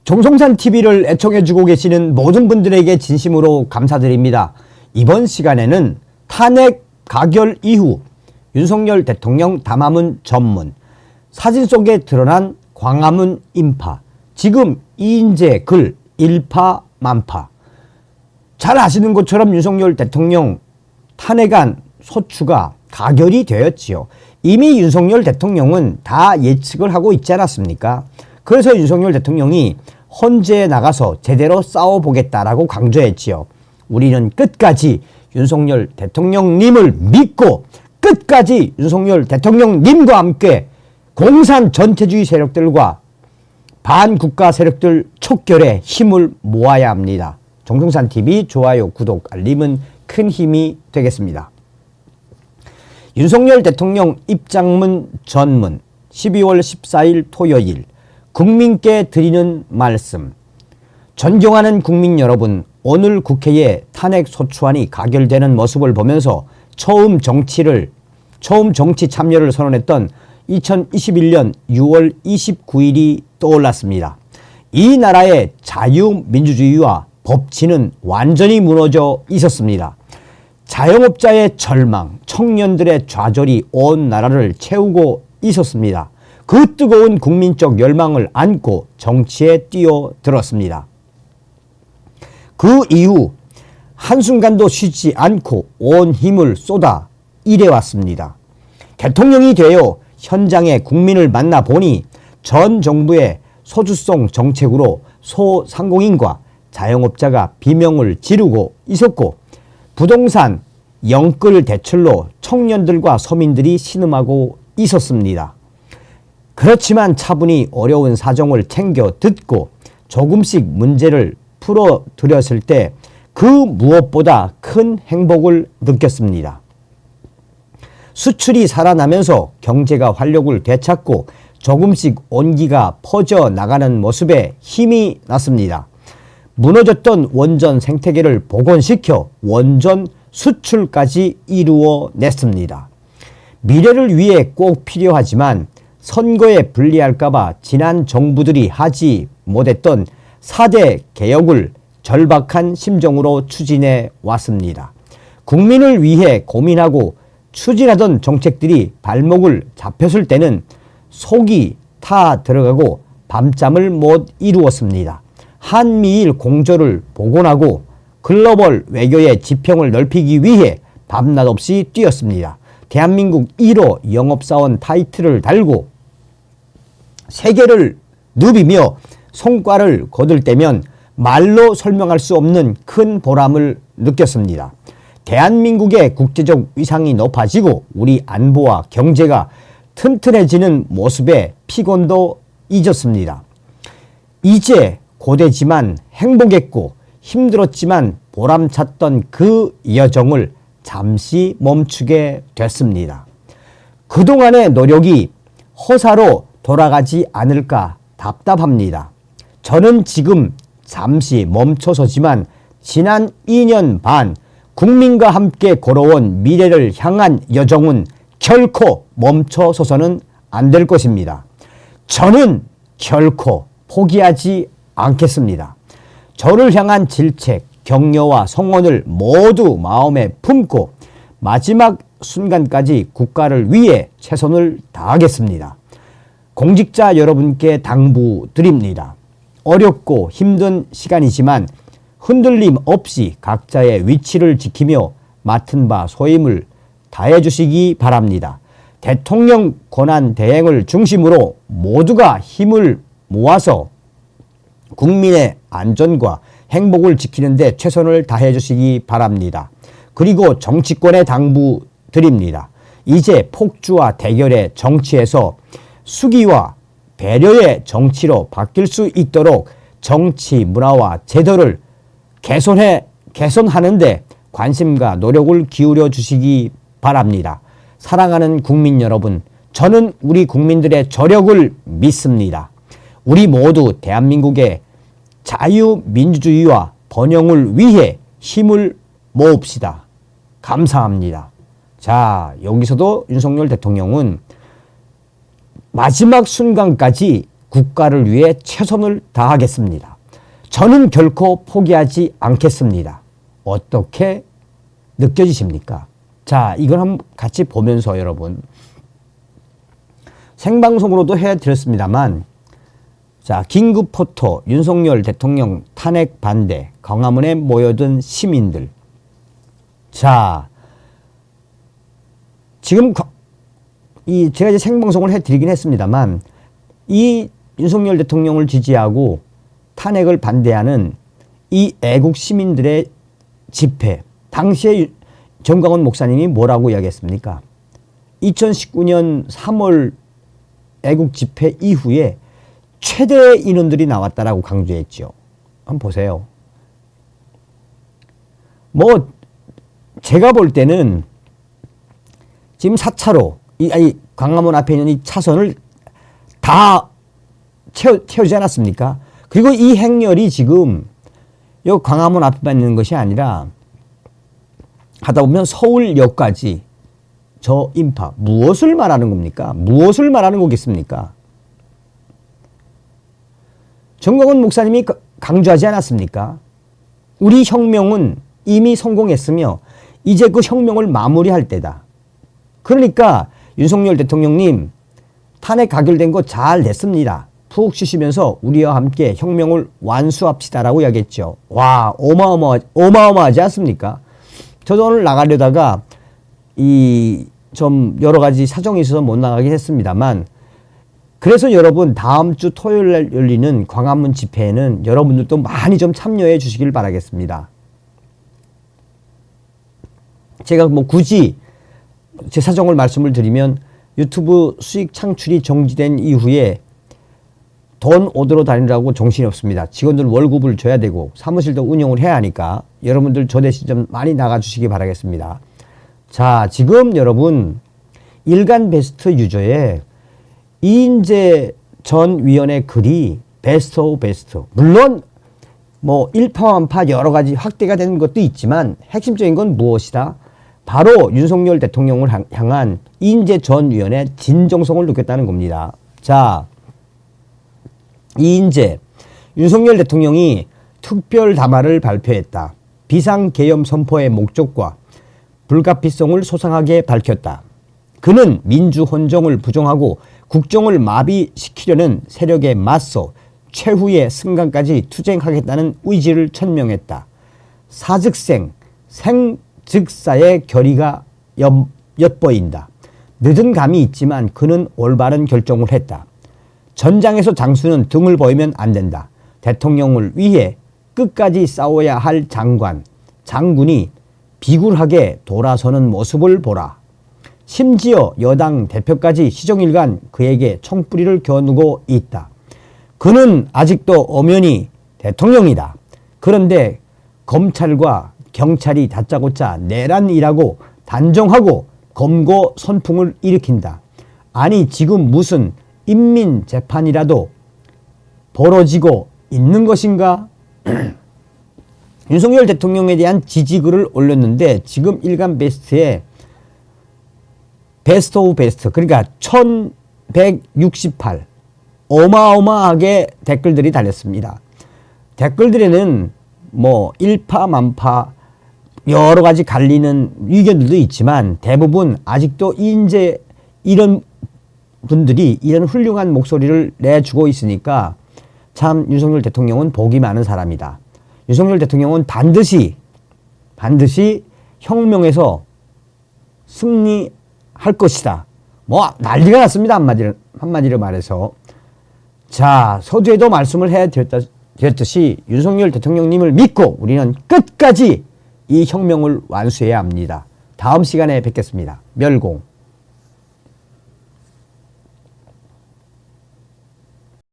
정성산 TV를 애청해주고 계시는 모든 분들에게 진심으로 감사드립니다. 이번 시간에는 탄핵 가결 이후 윤석열 대통령 담화문 전문, 사진 속에 드러난 광화문 인파, 지금 이인재 글 일파만파. 잘 아시는 것처럼 윤석열 대통령 탄핵안 소추가 가결이 되었지요. 이미 윤석열 대통령은 다 예측을 하고 있지 않았습니까? 그래서 윤석열 대통령이 헌재에 나가서 제대로 싸워보겠다라고 강조했지요. 우리는 끝까지 윤석열 대통령님을 믿고 끝까지 윤석열 대통령님과 함께 공산 전체주의 세력들과 반국가 세력들 촉결에 힘을 모아야 합니다. 정성산TV 좋아요, 구독, 알림은 큰 힘이 되겠습니다. 윤석열 대통령 입장문 전문 12월 14일 토요일 국민께 드리는 말씀. 존경하는 국민 여러분, 오늘 국회에 탄핵 소추안이 가결되는 모습을 보면서 처음 정치 참여를 선언했던 2021년 6월 29일이 떠올랐습니다. 이 나라의 자유민주주의와 법치는 완전히 무너져 있었습니다. 자영업자의 절망, 청년들의 좌절이 온 나라를 채우고 있었습니다. 그 뜨거운 국민적 열망을 안고 정치에 뛰어들었습니다. 그 이후 한순간도 쉬지 않고 온 힘을 쏟아 일해왔습니다. 대통령이 되어 현장의 국민을 만나보니 전 정부의 소주성 정책으로 소상공인과 자영업자가 비명을 지르고 있었고, 부동산 영끌 대출로 청년들과 서민들이 신음하고 있었습니다. 그렇지만 차분히 어려운 사정을 챙겨 듣고 조금씩 문제를 풀어드렸을 때 그 무엇보다 큰 행복을 느꼈습니다. 수출이 살아나면서 경제가 활력을 되찾고 조금씩 온기가 퍼져나가는 모습에 힘이 났습니다. 무너졌던 원전 생태계를 복원시켜 원전 수출까지 이루어냈습니다. 미래를 위해 꼭 필요하지만 선거에 불리할까봐 지난 정부들이 하지 못했던 4대 개혁을 절박한 심정으로 추진해 왔습니다. 국민을 위해 고민하고 추진하던 정책들이 발목을 잡혔을 때는 속이 타 들어가고 밤잠을 못 이루었습니다. 한미일 공조를 복원하고 글로벌 외교의 지평을 넓히기 위해 밤낮 없이 뛰었습니다. 대한민국 1호 영업사원 타이틀을 달고 세계를 누비며 성과를 거둘 때면 말로 설명할 수 없는 큰 보람을 느꼈습니다. 대한민국의 국제적 위상이 높아지고 우리 안보와 경제가 튼튼해지는 모습에 피곤도 잊었습니다. 이제 고되지만 행복했고 힘들었지만 보람찼던 그 여정을 잠시 멈추게 됐습니다. 그동안의 노력이 허사로 돌아가지 않을까 답답합니다. 저는 지금 잠시 멈춰서지만 지난 2년 반 국민과 함께 걸어온 미래를 향한 여정은 결코 멈춰서서는 안 될 것입니다. 저는 결코 포기하지 않겠습니다. 저를 향한 질책, 격려와 성원을 모두 마음에 품고 마지막 순간까지 국가를 위해 최선을 다하겠습니다. 공직자 여러분께 당부드립니다. 어렵고 힘든 시간이지만 흔들림 없이 각자의 위치를 지키며 맡은 바 소임을 다해 주시기 바랍니다. 대통령 권한 대행을 중심으로 모두가 힘을 모아서 국민의 안전과 행복을 지키는 데 최선을 다해 주시기 바랍니다. 그리고 정치권에 당부드립니다. 이제 폭주와 대결의 정치에서 수기와 배려의 정치로 바뀔 수 있도록 정치 문화와 제도를 개선하는데 관심과 노력을 기울여 주시기 바랍니다. 사랑하는 국민 여러분, 저는 우리 국민들의 저력을 믿습니다. 우리 모두 대한민국의 자유민주주의와 번영을 위해 힘을 모읍시다. 감사합니다. 자, 여기서도 윤석열 대통령은 마지막 순간까지 국가를 위해 최선을 다하겠습니다. 저는 결코 포기하지 않겠습니다. 어떻게 느껴지십니까? 자, 이걸 한번 같이 보면서 여러분, 생방송으로도 해드렸습니다만, 자, 긴급 포토 윤석열 대통령 탄핵 반대 광화문에 모여든 시민들. 자, 지금 제가 이제 생방송을 해드리긴 했습니다만, 이 윤석열 대통령을 지지하고 탄핵을 반대하는 이 애국 시민들의 집회, 당시에 정광훈 목사님이 뭐라고 이야기했습니까? 2019년 3월 애국 집회 이후에 최대 인원들이 나왔다라고 강조했죠. 한번 보세요. 뭐 제가 볼 때는 지금 4차로 광화문 앞에 있는 이 차선을 다 채우지 않았습니까? 그리고 이 행렬이 지금 요 광화문 앞에만 있는 것이 아니라 하다 보면 서울역까지 저 인파, 무엇을 말하는 겁니까? 무엇을 말하는 거겠습니까? 정광훈 목사님이 강조하지 않았습니까? 우리 혁명은 이미 성공했으며 이제 그 혁명을 마무리할 때다. 그러니까 윤석열 대통령님 탄핵 가결된 거 잘 됐습니다. 푹 쉬시면서 우리와 함께 혁명을 완수합시다라고 이야기했죠. 와, 어마어마하지 않습니까? 저도 오늘 나가려다가 좀 여러 가지 사정이 있어서 못 나가긴 했습니다만, 그래서 여러분 다음 주 토요일 날 열리는 광화문 집회에는 여러분들도 많이 좀 참여해 주시길 바라겠습니다. 제가 뭐 굳이 제 사정을 말씀을 드리면 유튜브 수익 창출이 정지된 이후에 돈 얻으러 다니라고 정신이 없습니다. 직원들 월급을 줘야 되고 사무실도 운영을 해야 하니까 여러분들 저 대신 좀 많이 나가주시기 바라겠습니다. 자, 지금 여러분 일간 베스트 유저에 이인재 전 위원의 글이 베스트 오브 베스트. 물론 뭐 일파만파 여러 가지 확대가 되는 것도 있지만 핵심적인 건 무엇이다? 바로 윤석열 대통령을 향한 이인재 전 위원의 진정성을 느꼈다는 겁니다. 자, 이인재, 윤석열 대통령이 특별 담화를 발표했다. 비상계엄 선포의 목적과 불가피성을 소상하게 밝혔다. 그는 민주헌정을 부정하고 국정을 마비시키려는 세력에 맞서 최후의 순간까지 투쟁하겠다는 의지를 천명했다. 사즉생, 생즉사의 결의가 엿보인다. 늦은 감이 있지만 그는 올바른 결정을 했다. 전장에서 장수는 등을 보이면 안 된다. 대통령을 위해 끝까지 싸워야 할 장군이 비굴하게 돌아서는 모습을 보라. 심지어 여당 대표까지 시종일관 그에게 총뿌리를 겨누고 있다. 그는 아직도 엄연히 대통령이다. 그런데 검찰과 경찰이 다짜고짜 내란이라고 단정하고 검거 선풍을 일으킨다. 아니 지금 무슨 인민재판이라도 벌어지고 있는 것인가? 윤석열 대통령에 대한 지지글을 올렸는데 지금 일간 베스트에 베스트 오브 베스트, 그러니까 1168 어마어마하게 댓글들이 달렸습니다. 댓글들에는 뭐 일파만파 여러 가지 갈리는 의견들도 있지만 대부분 아직도 이제 이런 분들이 이런 훌륭한 목소리를 내주고 있으니까 참 윤석열 대통령은 복이 많은 사람이다. 윤석열 대통령은 반드시 혁명에서 승리할 것이다. 뭐 난리가 났습니다. 한마디로 말해서. 자, 서두에도 말씀을 해드렸듯이 윤석열 대통령님을 믿고 우리는 끝까지 이 혁명을 완수해야 합니다. 다음 시간에 뵙겠습니다. 멸공.